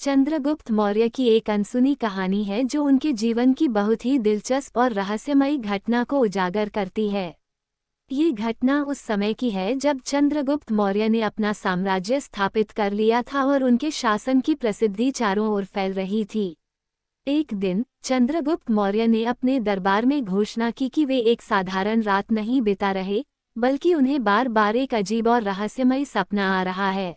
चंद्रगुप्त मौर्य की एक अनसुनी कहानी है जो उनके जीवन की बहुत ही दिलचस्प और रहस्यमयी घटना को उजागर करती है। ये घटना उस समय की है जब चंद्रगुप्त मौर्य ने अपना साम्राज्य स्थापित कर लिया था और उनके शासन की प्रसिद्धि चारों ओर फैल रही थी। एक दिन चंद्रगुप्त मौर्य ने अपने दरबार में घोषणा की कि वे एक साधारण रात नहीं बिता रहे, बल्कि उन्हें बार बार एक अजीब और रहस्यमयी सपना आ रहा है।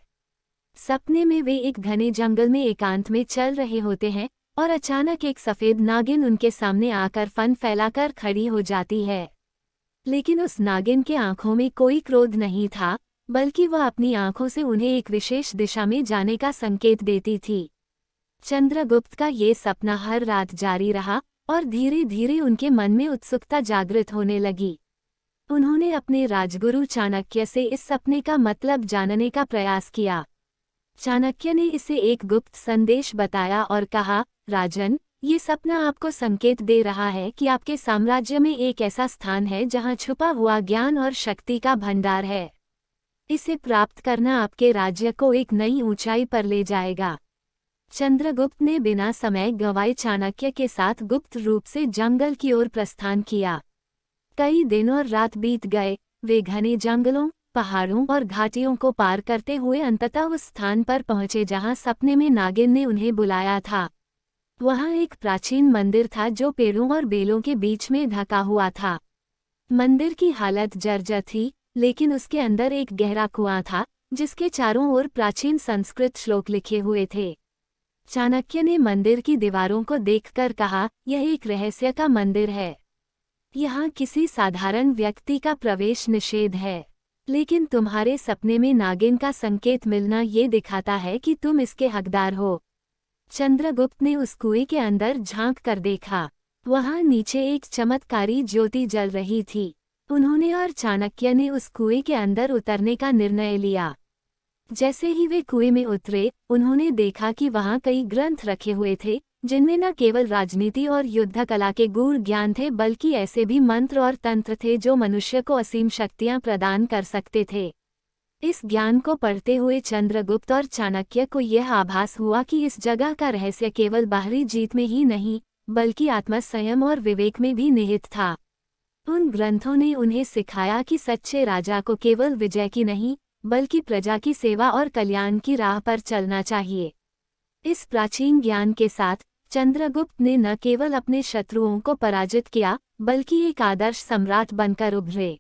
सपने में वे एक घने जंगल में एकांत में चल रहे होते हैं और अचानक एक सफेद नागिन उनके सामने आकर फन फैलाकर खड़ी हो जाती है। लेकिन उस नागिन के आंखों में कोई क्रोध नहीं था, बल्कि वह अपनी आंखों से उन्हें एक विशेष दिशा में जाने का संकेत देती थी। चंद्रगुप्त का ये सपना हर रात जारी रहा और धीरे धीरे उनके मन में उत्सुकता जागृत होने लगी। उन्होंने अपने राजगुरु चाणक्य से इस सपने का मतलब जानने का प्रयास किया। चाणक्य ने इसे एक गुप्त संदेश बताया और कहा, राजन, ये सपना आपको संकेत दे रहा है कि आपके साम्राज्य में एक ऐसा स्थान है जहां छुपा हुआ ज्ञान और शक्ति का भंडार है। इसे प्राप्त करना आपके राज्य को एक नई ऊंचाई पर ले जाएगा। चंद्रगुप्त ने बिना समय गंवाए चाणक्य के साथ गुप्त रूप से जंगल की ओर प्रस्थान किया। कई दिन और रात बीत गए। वे घने जंगलों, पहाड़ों और घाटियों को पार करते हुए अंततः उस स्थान पर पहुंचे जहां सपने में नागिन ने उन्हें बुलाया था। वहां एक प्राचीन मंदिर था जो पेड़ों और बेलों के बीच में ढका हुआ था। मंदिर की हालत जर्जर थी, लेकिन उसके अंदर एक गहरा कुआं था जिसके चारों ओर प्राचीन संस्कृत श्लोक लिखे हुए थे। चाणक्य ने मंदिर की दीवारों को देखकर कहा, यह एक रहस्य का मंदिर है। यहाँ किसी साधारण व्यक्ति का प्रवेश निषेध है, लेकिन तुम्हारे सपने में नागिन का संकेत मिलना ये दिखाता है कि तुम इसके हकदार हो। चंद्रगुप्त ने उस कुएं के अंदर झांक कर देखा। वहां नीचे एक चमत्कारी ज्योति जल रही थी। उन्होंने और चाणक्य ने उस कुएं के अंदर उतरने का निर्णय लिया। जैसे ही वे कुएं में उतरे, उन्होंने देखा कि वहां कई ग्रंथ रखे हुए थे जिनमें न केवल राजनीति और युद्ध कला के गूढ़ ज्ञान थे, बल्कि ऐसे भी मंत्र और तंत्र थे जो मनुष्य को असीम शक्तियां प्रदान कर सकते थे। इस ज्ञान को पढ़ते हुए चंद्रगुप्त और चाणक्य को यह आभास हुआ कि इस जगह का रहस्य केवल बाहरी जीत में ही नहीं, बल्कि आत्मसंयम और विवेक में भी निहित था। उन ग्रंथों ने उन्हें सिखाया कि सच्चे राजा को केवल विजय की नहीं, बल्कि प्रजा की सेवा और कल्याण की राह पर चलना चाहिए। इस प्राचीन ज्ञान के साथ चंद्रगुप्त ने न केवल अपने शत्रुओं को पराजित किया, बल्कि एक आदर्श सम्राट बनकर उभरे।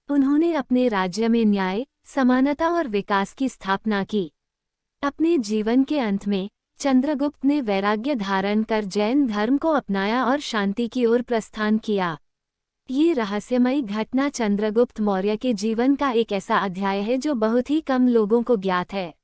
उन्होंने अपने राज्य में न्याय, समानता और विकास की स्थापना की। अपने जीवन के अंत में चंद्रगुप्त ने वैराग्य धारण कर जैन धर्म को अपनाया और शांति की ओर प्रस्थान किया। ये रहस्यमयी घटना चंद्रगुप्त मौर्य के जीवन का एक ऐसा अध्याय है जो बहुत ही कम लोगों को ज्ञात है।